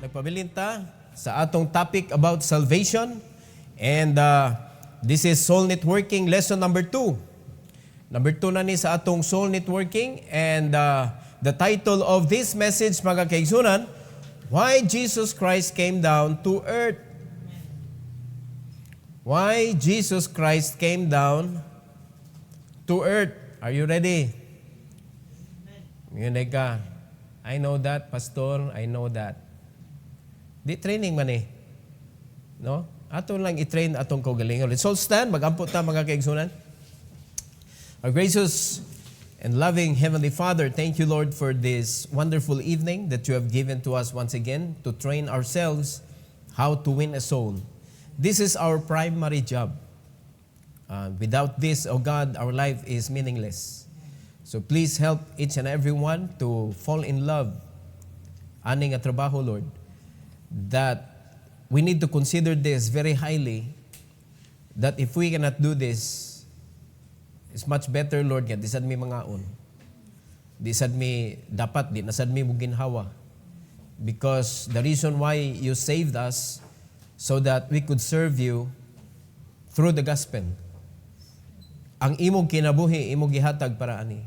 Nagpabilinta sa atong topic about salvation. And this is Soul Networking lesson number 2. Number 2 na ni sa atong Soul Networking. And the title of this message, mga kaigsunan, Why Jesus Christ Came Down to Earth. Why Jesus Christ Came Down to Earth. Are you ready? Yun ka. I know that, Pastor. I know that. Di training man eh. No? Ato lang i-train atong kaugalingon. Let's all stand. Mag-ampot ta mga kaigsunan. Our gracious and loving Heavenly Father, thank you, Lord, for this wonderful evening that you have given to us once again to train ourselves how to win a soul. This is our primary job. Without this, oh God, our life is meaningless. So please help each and every one to fall in love. Aning nga trabaho, Lord, that we need to consider this very highly, that if we cannot do this, it's much better, Lord, nga disad mi mangaon. Disad mi dapat, di nasad mi muginhawa. Because the reason why you saved us, so that we could serve you through the gospel. Ang imong kinabuhi, imong gihatag para ani.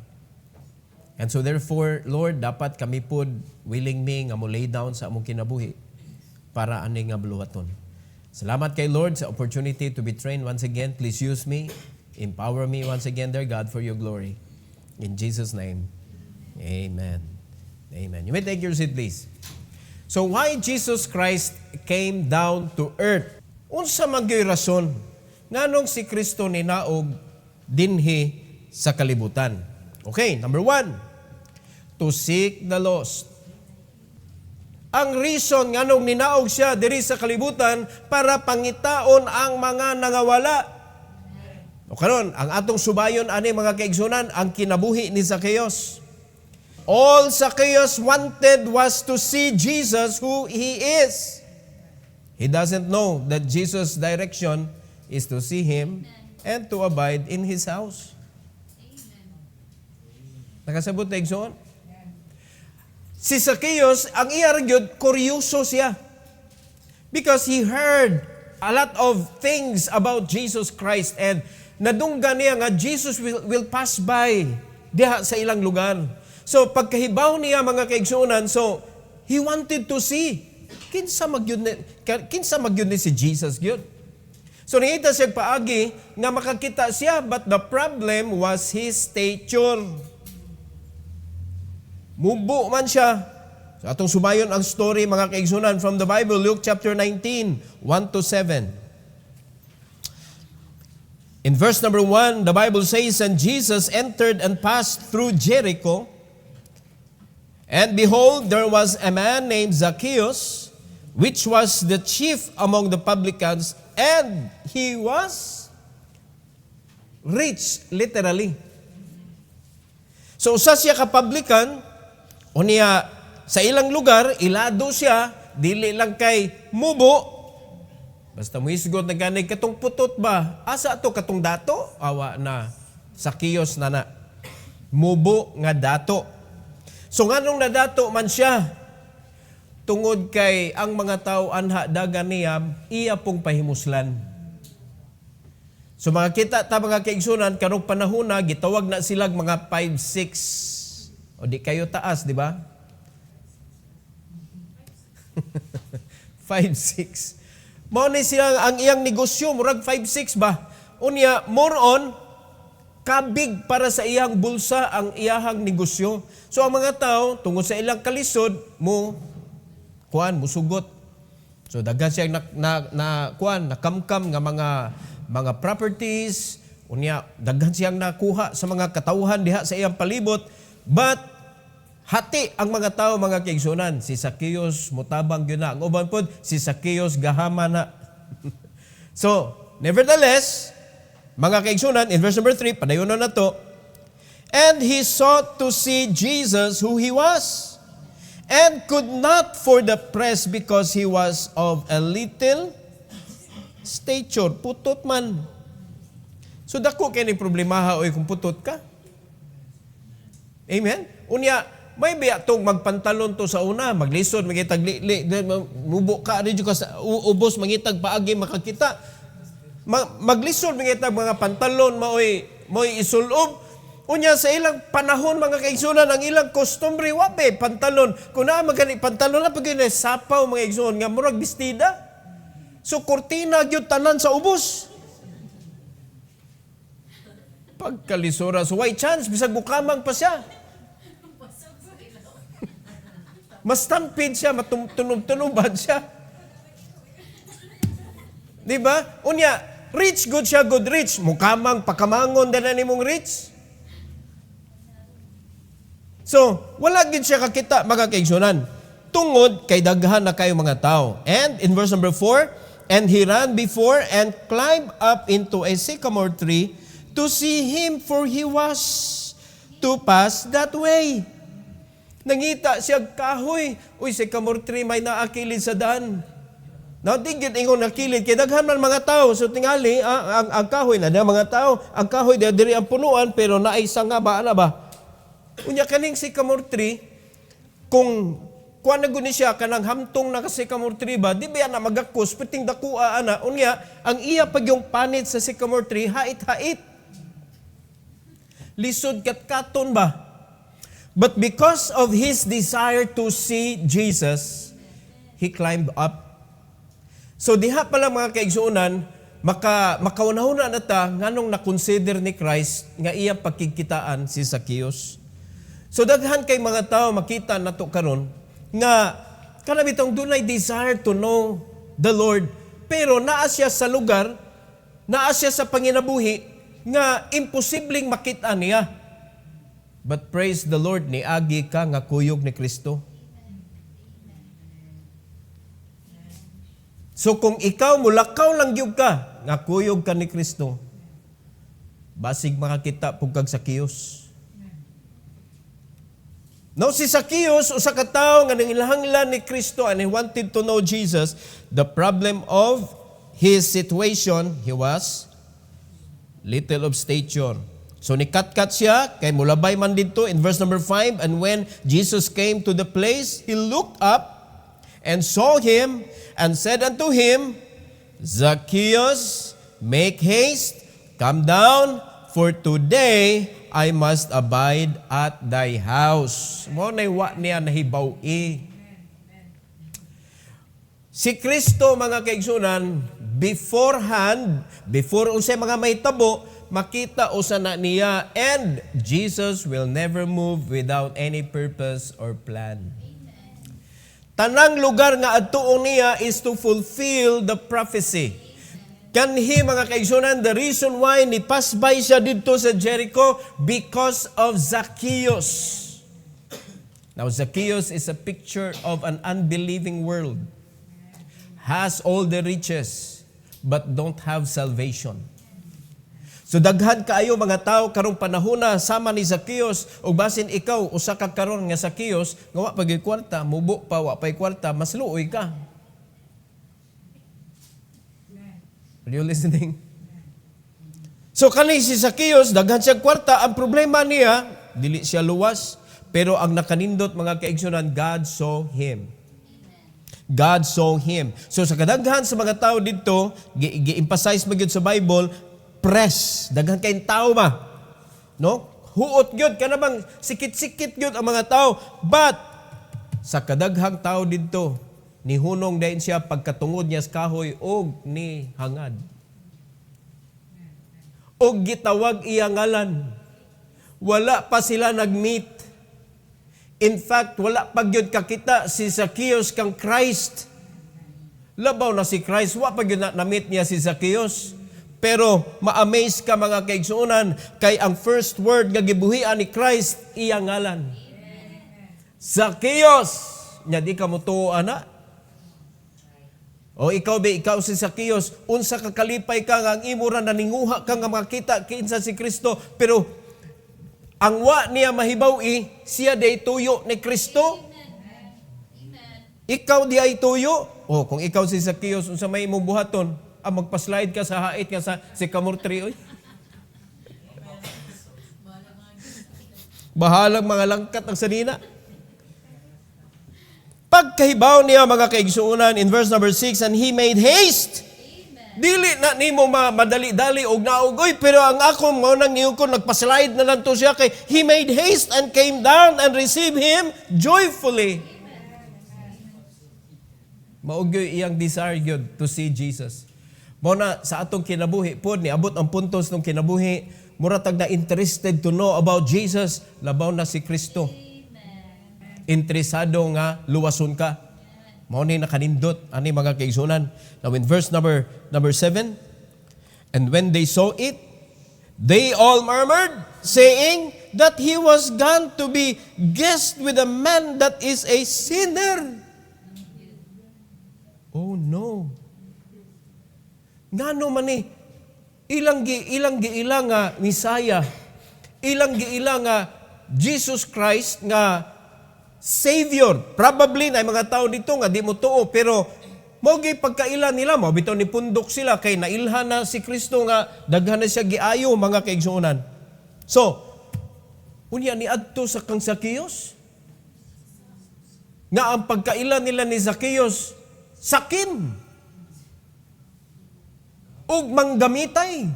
And so therefore, Lord, dapat kami pod willing mi nga mo lay down sa among kinabuhi para ani nga buluhaton. Salamat kay Lord sa opportunity to be trained once again. Please use me, empower me once again, dear God, for your glory. In Jesus' name, amen. Amen. You may take your seat, please. So why Jesus Christ came down to earth? Unsa man gyud rason nganong si Kristo ninaog dinhi sa kalibutan? Okay, number 1, to seek the lost. Ang reason nganong ninaog siya diri sa kalibutan para pangitaon ang mga nangawala. O karon, ang atong subayon ani mga kaigsunan, ang kinabuhi ni Zacchaeus. All Zacchaeus wanted was to see Jesus who He is. He doesn't know that Jesus' direction is to see Him and to abide in His house. Nakasabot na igsoon? Si Zacchaeus, ang iyaragyod, kuryoso siya. Because he heard a lot of things about Jesus Christ and nadunggan niya nga Jesus will pass by diha sa ilang lugar. So pagkahibaw niya mga kaigsuonan, so he wanted to see kinsa magyud ni si Jesus gyud. So nangita siya paagi nga makakita siya, but the problem was his stature. Mubo man siya. So atong sumayon ang story mga kaigsunan from the Bible, Luke chapter 19, 1-7. In verse number 1, the Bible says, And Jesus entered and passed through Jericho. And behold, there was a man named Zacchaeus, which was the chief among the publicans, and he was rich, literally. So usa siya ka publican, o niya sa ilang lugar, ilado siya, dili lang kay mubo. Basta mo isgot na ganay katong putot ba? Asa ato katong dato? Awa na, Zacchaeus na. Mubo nga dato. So nganong nadato man siya, tungod kay ang mga tao anha dagan niya, iya pong pahimuslan. So mga kita ta mga kaigsunan, karong panahon na, gitawag na silag mga 5'6". O di kayo taas, di ba? 5'6". Mao ni siya ang iyang negosyo, murag 5'6" ba? Unya, more on, kabig para sa iyang bulsa ang iyahang negosyo. So ang mga tao, tungod sa ilang kalisod, musugot. So daghan siya nakamkam nga mga properties, unya daghan siyang nakuha sa mga katawhan diha sa iyang palibot, but hati ang mga tao mga kaigsunan. Si Zacchaeus mutabang gyud na. Ang uban pod si Zacchaeus gahama na. So, nevertheless, mga kaigsunan, in verse number 3, padayonon na to, and he sought to see Jesus who He was, and could not for the press because he was of a little stature. Putot man. So dako kay ni problema oy kung putot ka. Amen? Unya, may biya tong magpantalon to sa una, maglisod, magitag mubo ka, rin ka sa ubos, mangitag paagi, makakita. Maglisod, mangitag mga pantalon, mao'y isulob. Unya sa ilang panahon, mga kaigsunan, ang ilang customary, wape, pantalon. Kung na magani pantalon na, pag sapaw, mga kaigsunan, nga murag bestida. So, kurtina, gyud tanan sa ubos. Pagkalisura, so why chance, bisag bukamang pa siya. Mas tampid siya, matunog-tunuban siya. Di ba? Unya, rich good siya, good rich. Mukamang, pakamangon din na ni mong rich. So, wala gid siya kakita, mga kaigsunan. Tungod, kay daghan na kayo mga tao. And, in verse number 4, and he ran before and climbed up into a sycamore tree to see him, for he was to pass that way. Nangita siya kahoy. Uy, si sycamore tree may naakilid sa daan. Natigit ingon nakilid. Kaya daghan man mga tao. So tingali, ang kahoy na mga tao. Ang kahoy diri ang punuan, pero naisa nga ba, ana ba? Unya kaning si sycamore tree, kung kuha na guni siya, kanang hamtong na kasi sycamore tree ba, di ba na magakos, piting dakua, ana. Unya, ang iya pag yung panit sa sycamore tree, hait-hait. Lisod kat-katon ba? But because of his desire to see Jesus, he climbed up. So diha pala mga kaigsuunan, makaunahuna na ta nganong na-consider ni Christ nga iya pagkikitaan si Zacchaeus. So daghan kay mga tao makita nato karon nga kanabitong dunay desire to know the Lord, pero naa siya sa lugar, naa siya sa panginabuhi nga imposibleng makita niya. But praise the Lord, niagi ka nga kuyog ni Kristo. So kung ikaw mulakaw lang gyud ka, nga kuyog ka ni Kristo, basig makakita pug kag Zacchaeus. No, si Zacchaeus, usa ka tawo nga nangilahanglan ni Kristo and he wanted to know Jesus. The problem of his situation, he was little of stature. So nikat-kat siya, kay mulabay man dito in verse number 5, and when Jesus came to the place, he looked up and saw him and said unto him, Zacchaeus, make haste, come down, for today I must abide at thy house. Mo na wa niya nahibaw-i. Si Kristo, mga kaigsunan, beforehand, before unsay mga mahitabo, makita usa na niya, and Jesus will never move without any purpose or plan. Tanang lugar nga adtuon niya is to fulfill the prophecy. Kanhi mga kaigsunan, the reason why ni pasbay siya dito sa Jericho, because of Zacchaeus. Now Zacchaeus is a picture of an unbelieving world. Has all the riches, but don't have salvation. So daghan kaayo mga tao karong panahon na sama ni Zacchaeus, ug basin ikaw usa ka karon nga Zacchaeus, nga wa pag kwarta, mubo pa wa pay kwarta, mas luoy ka. Are you listening? So kani si Zacchaeus, daghan siya kwarta, ang problema niya dili siya luwas, pero ang nakanindot mga kaigsunan, God saw him. God saw him. So sa kadaghan sa mga tao dito, gi-emphasize magyud sa Bible, press, daghan kayong tao ba? No? Huot gyud kana bang sikit-sikit gyud ang mga tao. But sa kadaghang tao didto, nihunong dayon siya pagkatungod niya sa kahoy og ni hangad. Og gitawag iya ngalan. Wala pa sila nag-meet. In fact, wala pa gyud kakita si Zacchaeus kang Christ. Labaw na si Christ, wa pa gyud na-meet niya si Zacchaeus. Pero ma-amaze ka mga kaigsuunan, kay ang first word nga gibuhian ni Christ, iya ngalan. Zacchaeus! Nya di ka mo tuo, ana? O ikaw si Zacchaeus, unsa ka kalipay ka nga ang imura na ninguha ka nga makita kinsa si Kristo, pero ang wa niya mahibaw-i, siya day tuyo ni Kristo. Ikaw di ay tuyo. O kung ikaw si Zacchaeus, unsa may imong buhaton? Magpa-slide ka sa hait nga sa sycamore tree, oy. Bahalang mga langkat ang sanina. Pagkahibaw niya mga kaigsuunan in verse number 6, and he made haste. Dili na nimo madali-dali og naugoy, pero ang ako mo nang iyon ko nagpaslide na lang to siya kay he made haste and came down and received him joyfully. Maugyoy iyang desire gyud to see Jesus. Mo na sa atong kinabuhi pod ni abot ang puntos ng kinabuhi, mura tag na interested to know about Jesus, labaw na si Kristo. Interesado nga luwason ka. Mao ni nakanindot ani mga kaigsunan. Now in verse number 7, and when they saw it, they all murmured, saying that he was gone to be guest with a man that is a sinner. Oh no. Ngano man ni ilang nga Messiah, ilang nga Jesus Christ nga Savior. Probably na mga tao dito nga di mo tuo, pero mogi pagkaila nila mo bitaw ni pundok sila kay nailhan na si Kristo nga daghan na siya giayo mga kaigsuonan. So, unya ni adto sa kang Zacchaeus nga ang pagkaila nila ni Zacchaeus sakim ug manggamitay.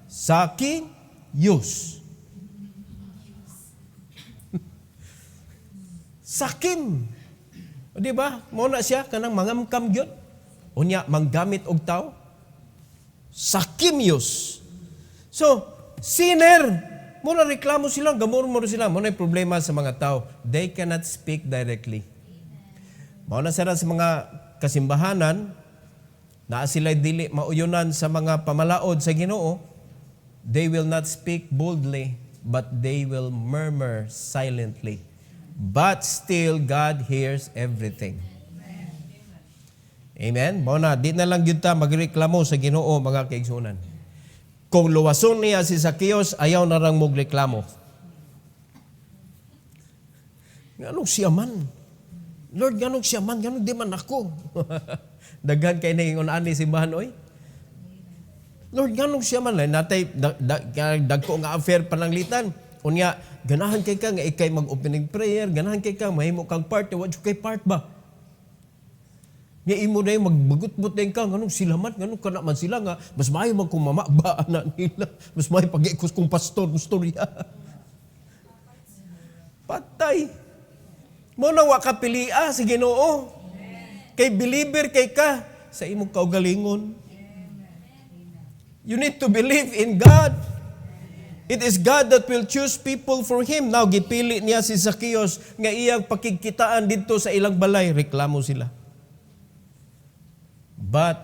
Zacchaeus. Sakim. Di ba? Mao na siya kanang mangamkam gyud. Unya manggamit og tao. Zacchaeus. So, sinner. Muna reklamo sila, gamor-mor sila. Muna yung problema sa mga tao. They cannot speak directly. Mao na sila sa mga kasimbahanan na sila dili mauyonan sa mga pamalaod sa Ginoo. They will not speak boldly, but they will murmur silently. But still, God hears everything. Amen? Mao na, di na lang yun ta magreklamo sa Ginoo, mga kaigsunan. Kung luwason niya si Zacchaeus, ayaw na lang magreklamo. Ganong siya man? Lord, ganong siya man? Ganong di man ako? Daghan kay na yung ani simbahan, oy. Lord, ganong siya man? Natay, dagko nga affair pananglitan. Unya, ganahan kay ka nga ikay mag-opening prayer, ganahan kay ka mahimo kang part, wadyo kay part ba? Nga imo na yung magbugot-but na ka, ganun sila man, ganun ka naman sila nga, mas mayo magkumamaba na nila, mas mayo pag-ikos kong pastor, storya. Patay. Mo na wakapilia sa Ginoo. Kay believer kay ka sa imong kaugalingon. You need to believe in God. It is God that will choose people for Him. Now, gipili niya si Zacchaeus nga iyang pakigkitaan dito sa ilang balay. Reklamo sila. But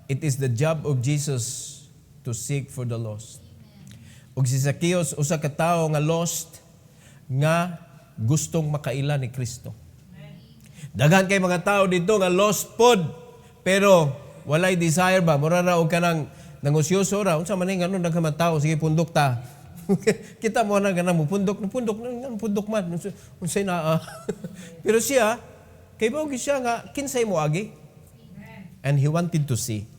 it is the job of Jesus to seek for the lost. Ug si Zacchaeus, usa ka tawo nga lost, nga gustong makaila ni Kristo. Daghan kay mga tao dito nga lost pod, pero walay desire ba? Mura ra og kanang nangosyoso ra. Unsa man ngano daghan man tao, sige pundok ta. Kita mo na ganang pundok man. Unsay na. Pero siya, kay bawgi siya nga kinsay mo agi. And he wanted to see.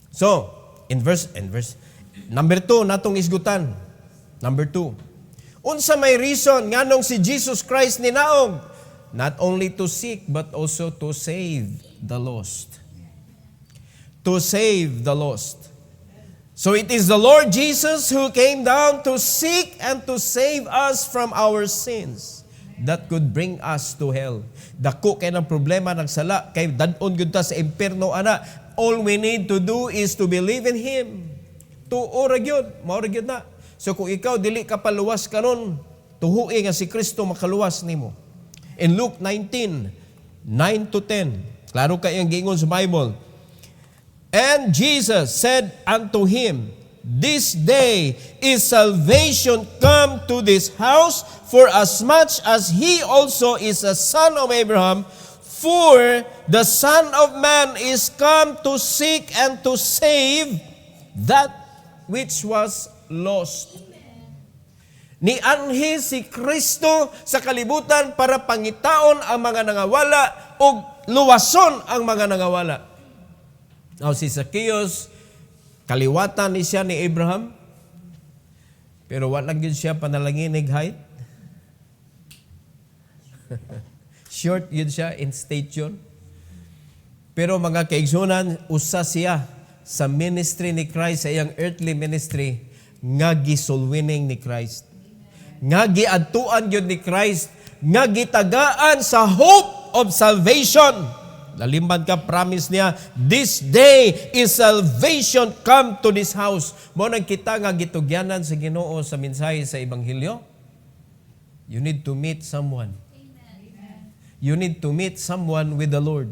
So, in verse number 2 natong isgutan. Number 2. Unsa may reason nganong si Jesus Christ ninaog? Not only to seek but also to save the lost. To save the lost. So it is the Lord Jesus who came down to seek and to save us from our sins that could bring us to hell. Dako kay ng problema ng sala, kay dadon gyud ta sa impierno ana. All we need to do is to believe in Him. Tuo ra gyud, mao ra gyud na. So kung ikaw dili ka paluwas karon, tuhuin nga si Kristo makaluwas nimo. In Luke 19:9-10, klaro kay ang giingon sa Bible. And Jesus said unto him, This day is salvation come to this house, for as much as he also is a son of Abraham, for the Son of Man is come to seek and to save that which was lost. Nianhi si Kristo sa kalibutan para pangitaon ang mga nangawala o luwason ang mga nangawala. Now si Zacchaeus, kaliwatan ni siya ni Abraham, pero wala gyud siya panalangin height. Short yun siya in stature. Pero mga kaigsunan, usa siya sa ministry ni Christ, sa iyang earthly ministry, nga gisulwining ni Christ. Nga giadtuan yun ni Christ, nga gitagaan sa hope of salvation. Nalimban ka, promise niya, this day is salvation come to this house. Mo nang kita nga gitugyanan sa Ginoo sa mensahe sa Ebanghelyo. You need to meet someone. You need to meet someone with the Lord.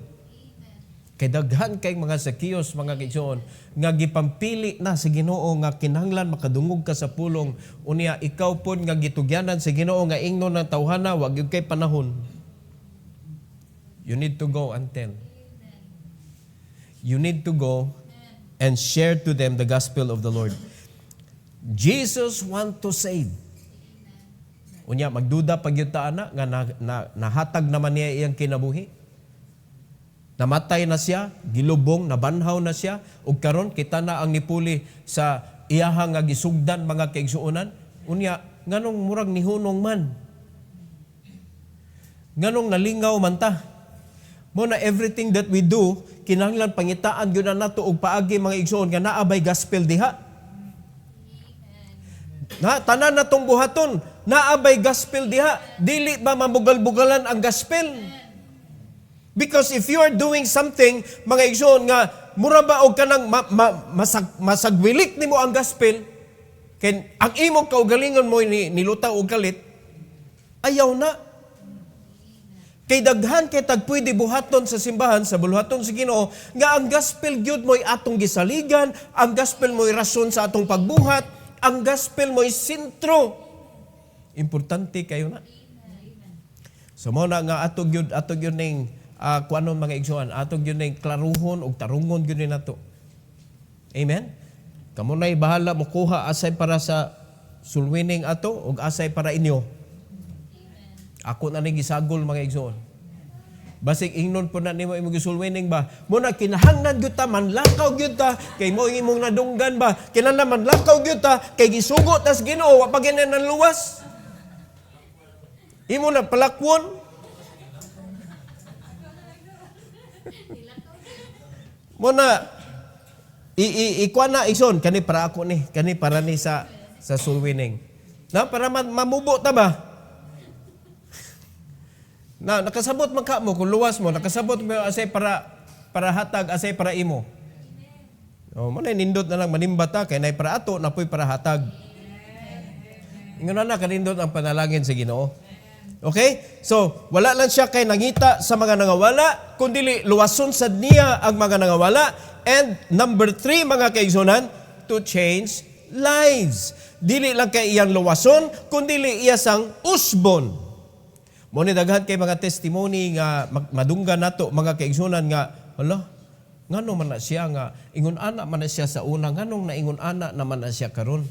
Kay daghan kay mga Zacchaeus, mga kaigsoon, nga gipampili na sa Ginoo nga kinahanglan makadungog ka sa pulong, unya ikaw pon nga gitugyanan sa Ginoo nga ingnon ng tawhana, wag gyud kay panahon. You need to go and tell. You need to go and share to them the gospel of the Lord. Jesus want to save. Unya magduda pag yun taana nga nahatag naman niya iyang kinabuhi. Namatay na siya, gilubong, nabanhaw na siya, ug karon kita na ang nipuli sa iyahang nga gisugdan mga kaigsuonan. Unya nganong murag nihunong man. Nganong nalingaw man ta. Mo na everything that we do, kinahanglan pangitaan gyud na nato og paagi mga igsoon nga naabay gospel diha. Na tanan natong buhaton, naabay gospel diha. Dili ba mabugal-bugalan ang gospel? Because if you are doing something, mga igsoon nga mura ba og kanang masagwilik nimo ang gospel, kay ang imong kaugalingon mo nilutaw og kalit, ayaw na. Kay daghan kay tagpwede buhaton sa simbahan, sa buluhaton sa Ginoo, nga ang gospel gyud mo'y atong gisaligan, ang gospel mo'y rason sa atong pagbuhat, ang gospel mo'y sentro. Importante kayo na. So mo na nga atog gyud ning kuanon mga igsoon, atog gyud ning klaruhon og tarungon gyud ni nato. Amen. Kamo nay bahala mo kuha asay para sa sulwining ato og asay para inyo. Ako na ning gisagol mga igsoon. Basig ingnon po na nimo imong gisulwining ba? Mo na kinahanglan gyud ta manlakaw gyud ta kay mo imong nadunggan ba? Kinahanglan manlakaw gyud ta kay gisugot tas Ginoo wa pa gyud nan luwas. Imo na palakwon. Mo na ikuan na igsoon kani para ako ni, kani para ni sa sulwining. Na para mamubo ta ba? Na nakasabot man ka mo kung luwas mo, nakasabot mo asay para hatag, asay para imo. O mo na nindot na lang manimbata kay nay para ato napoy para hatag. Ingon na kanindot ang panalangin sa Ginoo. Okay? So, wala lang siya kay nangita sa mga nangawala, kundi luwason sad niya ang mga nangawala. And number 3 mga kaigsunan, to change lives. Dili lang kay iyang luwason, kundi iya sang usbon. Mo ni daghan kay mga testimony nga madunggan nato mga kaigsunan nga hala ngano man na siya nga ingon ana man na siya sa una nganong naingon ana naman na siya karon.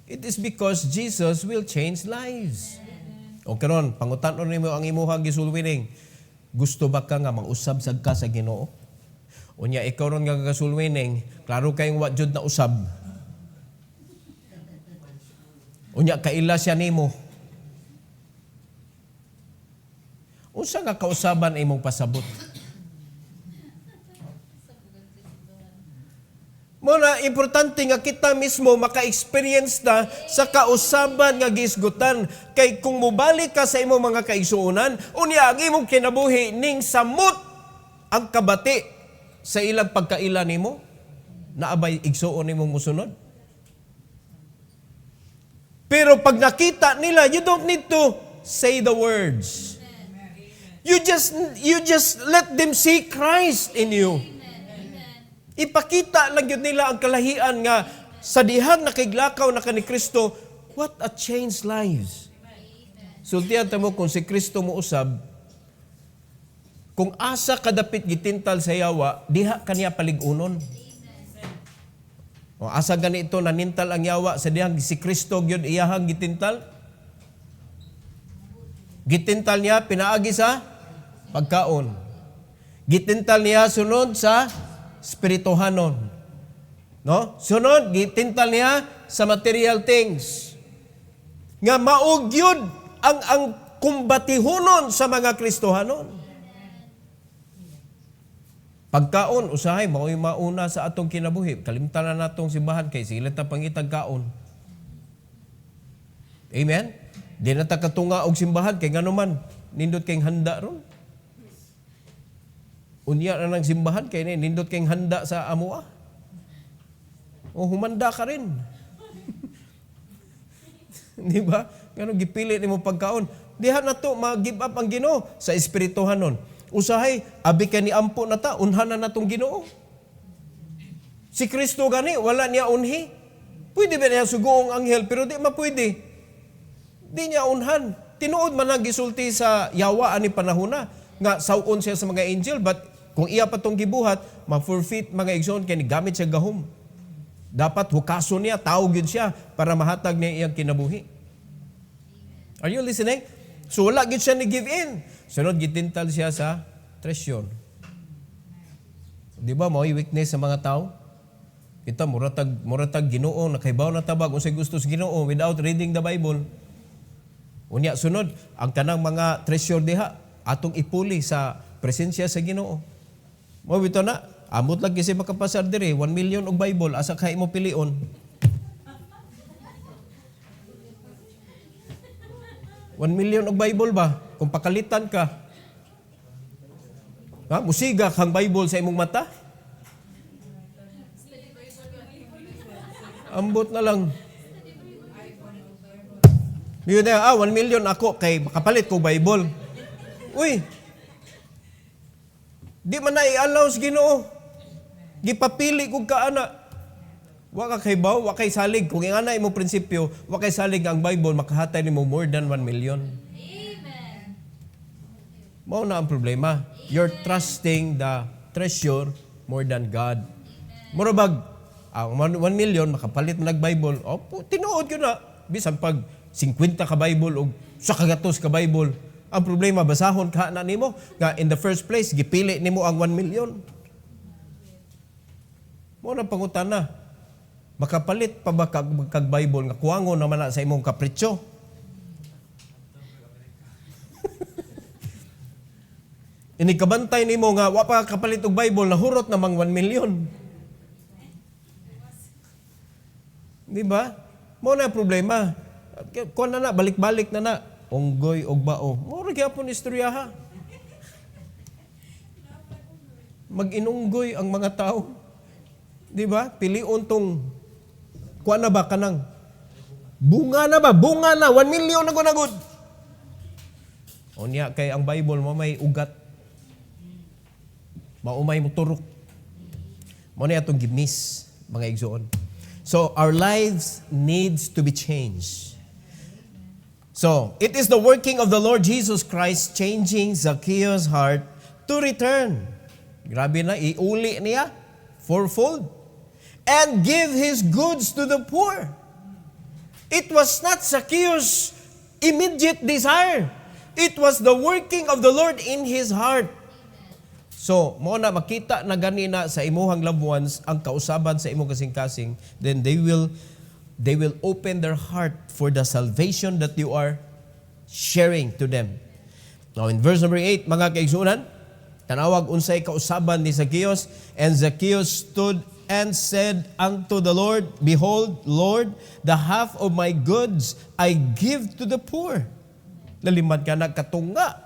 It is because Jesus will change lives. O karon pangutan-on nimo ang imong gisulwining. Gusto ba ka nga mausab sad ka sa Ginoo? Unya ikaw ron nga gasulwining, klaro kayong wa jud na usab. Unya kaila siya nimo. Unsa nga kausaban imong pasabot? Muna, importante nga kita mismo maka-experience na sa kausaban nga gisgutan. Kay kung mubalik ka sa imong mga kaigsuonan, unya ang imong kinabuhi ning samot ang kabati sa ilang pagkaila nimo, naabay igsuon nimong musunod. Pero pag nakita nila, you don't need to say the words. You just let them see Christ in you. Ipakita lang yun nila ang kalahian nga sa dihang nakiglakaw na ka ni Kristo, what a changed lives. Sultihan mo kung si Kristo mo usab, kung asa kadapit gitintal sa yawa, diha kaniya paligunon. O asa ganito nanintal ang yawa sa dihang si Kristo gyud iyahang gitintal. Gitintal niya pinaagi sa pagkaon. Gitintal niya sunod sa spirituhanon. No? Sunod, gitintal niya sa material things. Nga maog yun ang kumbatihunon sa mga Kristohanon. Pagkaon, usahay, mao'y mauna sa atong kinabuhi. Kalimtan na natong simbahan kay sila ta pangitag kaon. Amen? Di na ta katunga og simbahan kay nganuman nindot kayong handa ron. Unya na ng simbahan kay nindot kayong handa sa amua. O humanda ka rin. Di ba? Ganun gipili nimo pagkaon. Diha na to ma-give up ang Ginoo sa espirituhan nun. Usahay, abi ka ni ampo na ta, unhanan na tong Ginoo. Si Kristo gani, wala niya unhi. Pwede ba niya sugoong anghel, pero di mapwede. Di niya unhan. Tinuod man ang gisulti sa yawa ani panahona, nga sawon siya sa mga angel, but kung iya pa tong gibuhat, ma-forfeit mga igsoon kay gamit siya gahom. Dapat hukason niya, tawag yun siya para mahatag niya iyang kinabuhi. Are you listening? So wala gid siya ni give in. Sunod gitintal siya sa treasure. Di ba mao'y weakness sa mga tao? Kita muratag Ginoo nakahibaw na tabag unsay gusto sa Ginoo without reading the Bible. Unya sunod ang kanang mga treasure diha atong ipuli sa presensya sa Ginoo. Mo bitaw na amot lang kasi makapasar diri 1 million og Bible asa kay mo pilion. $1 million og Bible ba? Kung pakalitan ka, musiga kang Bible sa imong mata? Ambot na lang. Yun na, 1 million ako kay makapalit ko Bible. Uy, di man na i-allow sa Ginoo. Gipapili kong kaana. Wa ka kay baw, wa kay salig. Kung yung ana imong prinsipyo, wa kay salig ang Bible, makahatay nimo more than 1 million. Amen. Mao na ang problema. You're trusting the treasure more than God. Murabag, ang 1 million, makapalit mo nag-Bible, tinuod ko na. Bisan pag 50 ka Bible o sa kagatos ka Bible, ang problema, basahon ka na nimo. Nga in the first place, gipili nimo ang 1 million. Mao na pangutana. Makapalit pa ba kag Bible nga kuwangon naman na sa imong kapritsyo? Inikabantay nimo nga wa pa kapalit og Bible na hurot namang 1 million. Di ba? Mo na problema. Kuan na balik-balik na unggoy og bao. Mo ra gyapon istoryaha. Mag-inunggoy ang mga tao. Di ba? Pilion tong kuha na ba kanang bunga na ba? Bunga na. 1 million na gunagod. O niya, kay ang Bible mo may ugat. Maumay mo turok. Mo niya itong gimis, mga igsoon. So, our lives needs to be changed. So, it is the working of the Lord Jesus Christ changing Zacchaeus' heart to return. Grabe na, iuli niya, fourfold. And give his goods to the poor. It was not Zacchaeus' immediate desire. It was the working of the Lord in his heart. So, mo na makita na ganina sa imuhang loved ones ang kausaban sa imong kasing-kasing, then they will open their heart for the salvation that you are sharing to them. Now, in verse number 8, mga kaigsunan, tanawag unsay kausaban ni Zacchaeus, and Zacchaeus stood and said unto the Lord, Behold, Lord, the half of my goods I give to the poor. Lalimad ka na katunga.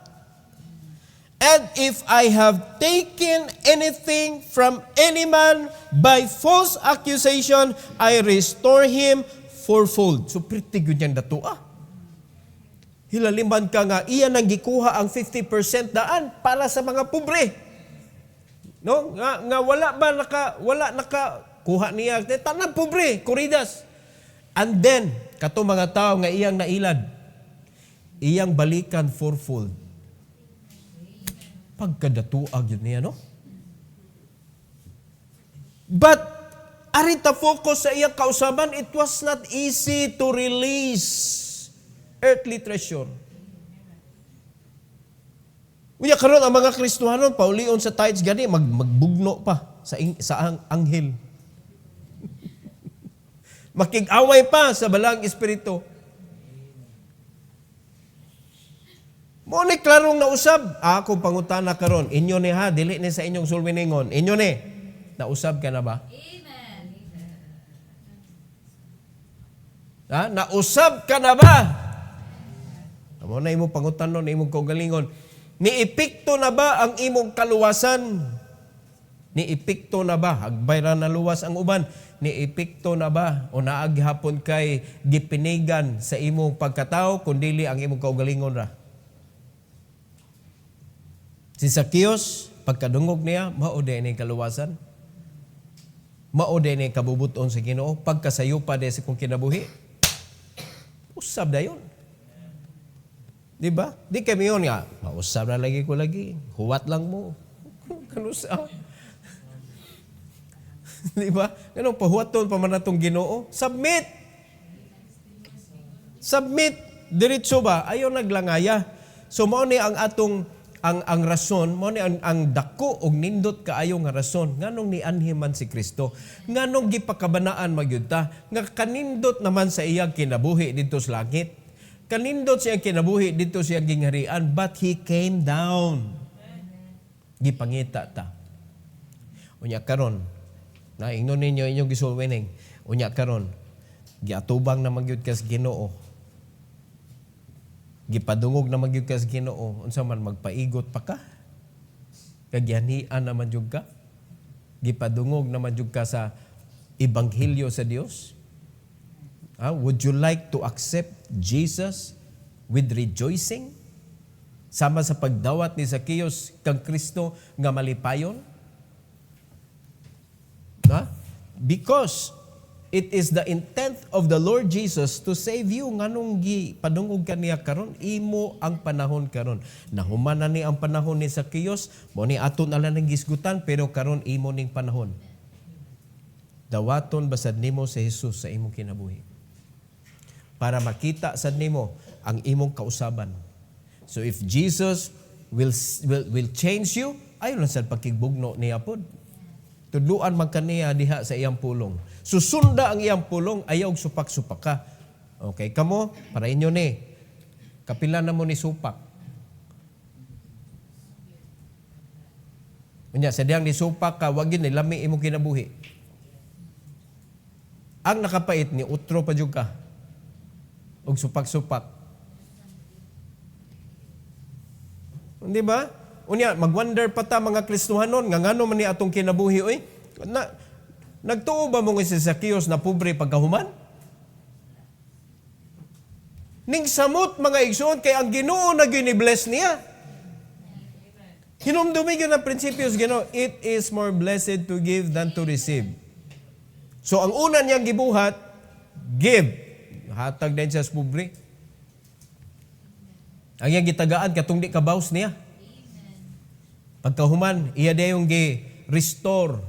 And if I have taken anything from any man by false accusation, I restore him fourfold. So pretty good yan datua. Hilaliman ka nga, iya nang gikuha ang 50% daan para sa mga pobre. No? Nga wala naka kuha niya tanang pobre, kuridas. And then kato mga tao nga iyang nailad, iyang balikan fourfold. Pagkadatuag yun niya, no? But arita focus sa iyang kausaban, it was not easy to release earthly treasure. Unya karon ang mga Kristohanon paulion sa tithes gani magbugno pa sa anghel. Makig-away pa sa balang espiritu. Mo ni klarong nausab, ako pangutana karon, inyo ni ha, dili ni sa inyong sulwiningon. Inyo ni, nausab ka na ba? Amen. Ha? Nausab ka na ba? Amo na imong pangutanon, imong kaugalingon. Niipikto na ba ang imong kaluwasan? Niipikto na ba? Hagbay ra na luwas ang uban. Niipikto na ba? O naaghapon kay gipinigan sa imong pagkatao, kundili ang imong kaugalingon ra? Si Zacchaeus, pagkadungog niya, mao din ni kaluwasan. Mao din ni kabubuton sa Ginoo. Pagkasayo pa din sa kong kinabuhi. Usab na yun. Di ba? Di kami yun nga. Mausab na lagi ko lagi. Huwat lang mo. Kanusa. Di ba? Ganun, pahuwaton pa man natong Ginoo. Submit. Submit. Diretso ba? Ayaw naglangaya. So, mao ni ang atong ang rason, mo ni ang dako og nindot kaayo nga rason nganong nianhi man si Kristo, nganong gipakabanaan magyud ta nga kanindot naman sa iyang kinabuhi dito sa langit, kanindot siya kinabuhi dito sa iyang gingharian, but he came down. Gipangita ta. Unya karon, na ingnon ninyo inyong gisulwining. Unya karon, giatubang na magyud ka sa Ginoo. Gipadungog na magyud ka sa Ginoo, unsa man magpaigot pa ka? Kagyanian naman jud ka? Gipadungog naman jud ka sa ebanghelyo sa Dios? Would you like to accept Jesus with rejoicing? Sama sa pagdawat ni Zacchaeus kang Kristo nga malipayon? Because it is the intent of the Lord Jesus to save you. Nganong padungog kaniya karon, imo ang panahon karon. Nahuman na ni ang panahon ni Zacchaeus, mo ni aton ala nang gisgutan, pero karon imo ning panahon. Dawaton basad nimo si Jesus sa imong kinabuhi. Para makita sad nimo ang imong kausaban. So if Jesus will change you, ayon lang sad pagkigbugno niya pod. Tudluan man kaniya diha sa iyang pulong. Susunda ang iyang pulong, ayaw supak-supak ka. Okay, kamo, para inyo ni. Kapila na mo ni supak. Unya, sadyang ni supak ka, wag yun, lami imo kinabuhi. Ang nakapait ni utro pa jud ka. Og supak-supak. Di ba? Unya, magwonder pa ta mga Kristohanon, nga ngano man ni atong kinabuhi, oy. Nagtuo ba mong si Zacchaeus na pobre pagkahuman? Ning samot mga igsoon, kay ang Ginoo na gini-bless niya. Hinumdumi yun ang prinsipyo sa Ginoo, it is more blessed to give than to receive. So ang una niyang gibuhat, give. Hatag din siya sa pobre. Ang iyang gitagaan, katong di kabaws niya. Pagkahuman, iya dayong gi-restore.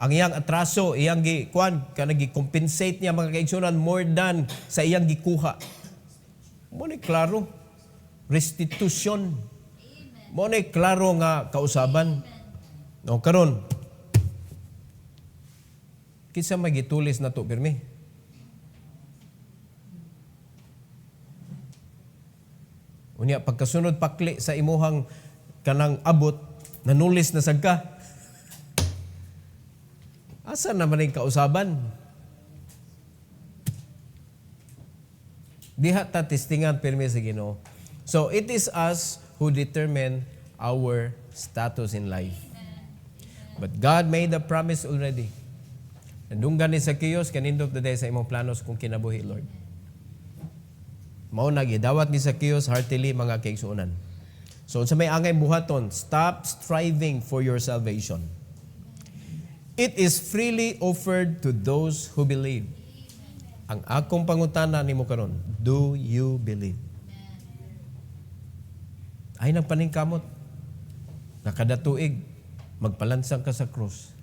Ang iyang atraso, iyang gi-compensate niya mga kaigsunan more than sa iyang gikuha. Mo ni klaro. Restitution. Mo ni klaro nga kausaban. No, karon. Kinsa magitulis na to, pirmi? Unya, pagkasunod pakli sa imuhang kanang abot, nanulis na sagka. Asa naman yung kausaban? Diha ta testingan pirmi sa Ginoo. So it is us who determine our status in life. But God made a promise already. Nandunggan ni Zacchaeus, kanindot na sa imong planos kung kinabuhi, Lord. Mao nagidawat ni Zacchaeus heartily mga kaigsuonan. So sa may angay buhaton, stop striving for your salvation. It is freely offered to those who believe. Ang akong pangutana nimo karon, do you believe? Ay nagpaningkamot. Nakada tuig magpalansang ka sa krus.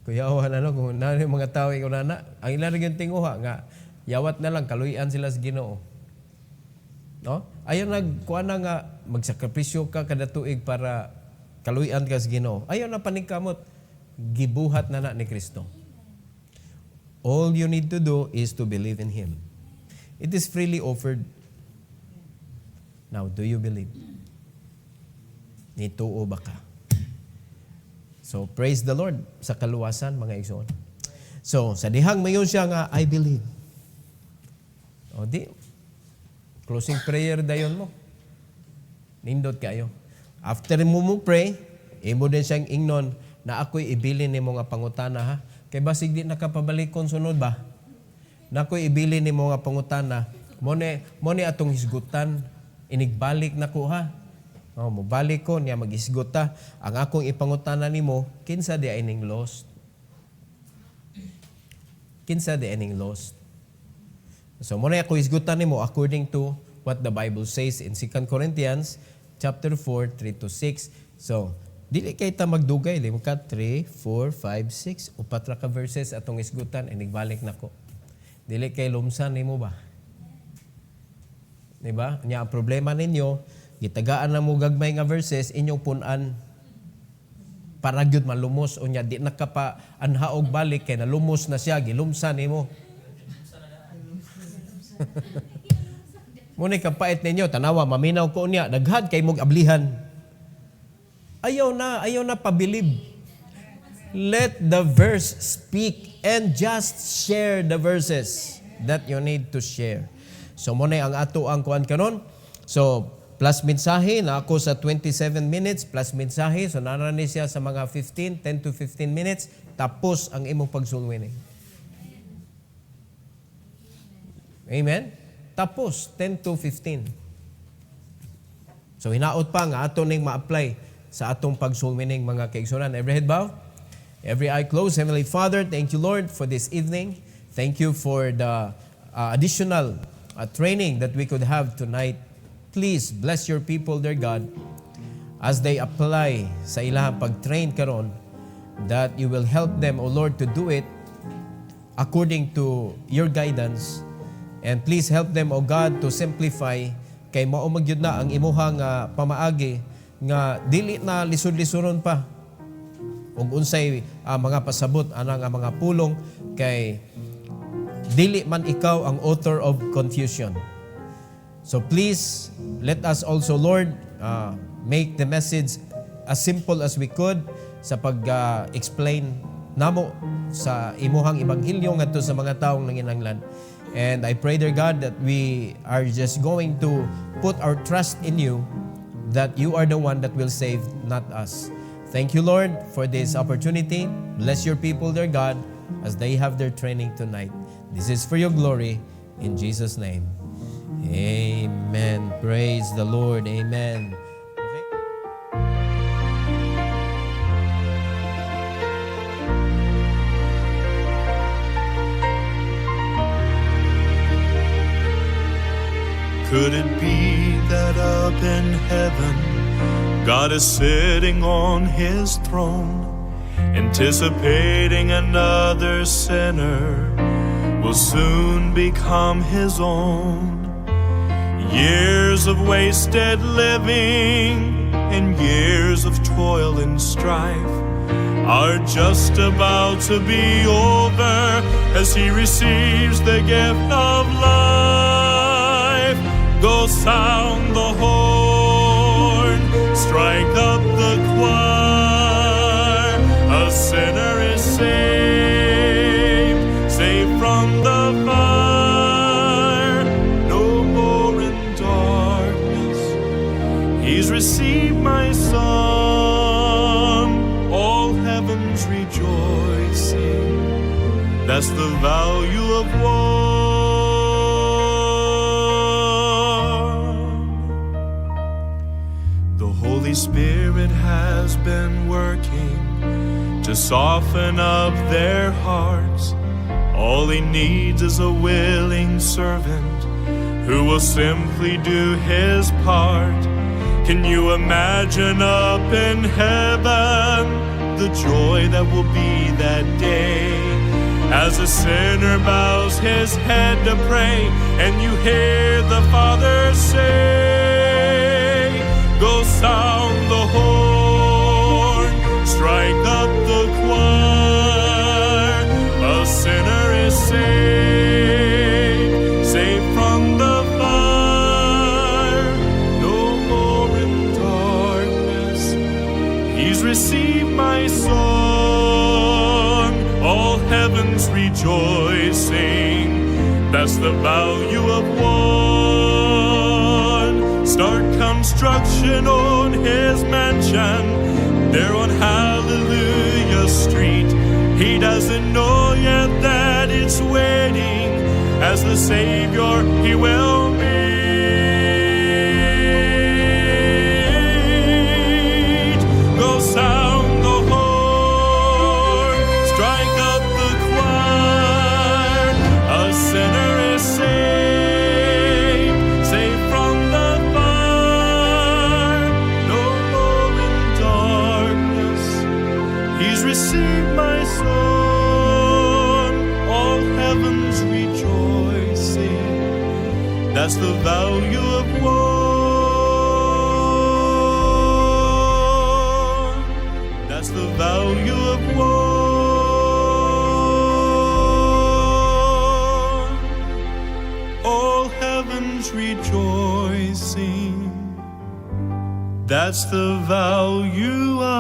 Kuyawan kung nano yung mga tao ikaw nana, ang ilan yung tinguha nga yawat na lang kaluyan sila sa Ginoo. No? Ayaw nagkuha na nga magsakripisyo ka kada tuig para kaluyan ka sa Ginoo. Ayaw na paningkamot, gibuhat na ni Kristo. All you need to do is to believe in Him. It is freely offered. Now, do you believe? Nituo ba ka? So, praise the Lord sa kaluwasan, mga igsoon. So, sa dihang mayon siya nga, I believe. O di, closing prayer dayon mo. Nindot kayo. After mo pray, imo din siyang ingnon na ako'y ibilin ni mga pangutana ha. Kay basig di nakapabalikon sunod ba? Na ako'y ibilin ni mga pangutana. Mo ni atong hisgutan, inigbalik na ko ha. Oh, mobalik ko niya mag-isgot ta. Ang akong ipangutana nimo, kinsa di ining lost? Kinsa di ining lost? So mo na ako isgutan nimo according to what the Bible says in 2 Corinthians chapter 4, 3-6. So, dili kay ta magdugay, limo ka 3, 4, 5, 6, upat ra ka verses atong isgutan, inigbalik na ko. Dili kay lumsan nimo ba? Diba? Nya ang problema ninyo, gitagaan na mo gagmay nga verses, inyong punan para gyud malumos o nya di nakapa anhaog balik kay nalumos na siya, gilumsan nimo. Muna kapait ninyo, tanawa, maminaw ko niya, daghad kay mong ablihan. Ayaw na pabilib. Let the verse speak and just share the verses that you need to share. So muna ang ato ang kuan karon. So plus mensahe na ako sa 27 minutes, plus mensahe, so narani siya sa mga 10 to 15 minutes, tapos ang imong pagsulwining. Amen? Tapos, 10 to 15. So, hinaot pa nga ato ning ma-apply sa atong pagsulwining mga kaigsunan. Every head bow, every eye closed. Heavenly Father, thank you, Lord, for this evening. Thank you for the additional training that we could have tonight. Please bless your people, dear God, as they apply sa ilang pag-train karon, that you will help them, O Lord, to do it according to your guidance. And please help them, O God, to simplify kay mao magyud na ang imuhang pamaagi nga dili na lisod-lisoron pa. Ug unsay mga pasabot anang mga pulong kay dili man ikaw ang author of confusion. So please, let us also, Lord, make the message as simple as we could sa pag-explain namo sa imuhang ebanghelyo ngadto sa mga taong nanginahanglan. And I pray, dear God, that we are just going to put our trust in you, that you are the one that will save, not us. Thank you, Lord, for this opportunity. Bless your people, dear God, as they have their training tonight. This is for your glory. In Jesus' name. Amen. Praise the Lord. Amen. Okay. Could it be that up in heaven, God is sitting on his throne, anticipating another sinner will soon become his own? Years of wasted living and years of toil and strife are just about to be over as he receives the gift of life. Go sound the horn, strike up the choir. A sinner is saved, saved from the fire. No more in darkness, he's received my son. All heaven's rejoicing, that's the value of one. Holy Spirit has been working to soften up their hearts. All he needs is a willing servant who will simply do his part. Can you imagine up in heaven the joy that will be that day, as a sinner bows his head to pray and you hear the Father say, go sound the horn, strike up the choir. A sinner is saved, saved from the fire. He's received my song, all heaven's rejoicing. That's the value of one. Start construction on his mansion, there on Hallelujah Street. He doesn't know yet that it's waiting, as the Savior he will meet. Go sound the horn, strike up the choir. A sinner is saved, saved from the fire. No more in darkness, he's received my song, all heaven's rejoicing. That's the value of one. That's the value of one. All heaven's rejoicing. That's the value of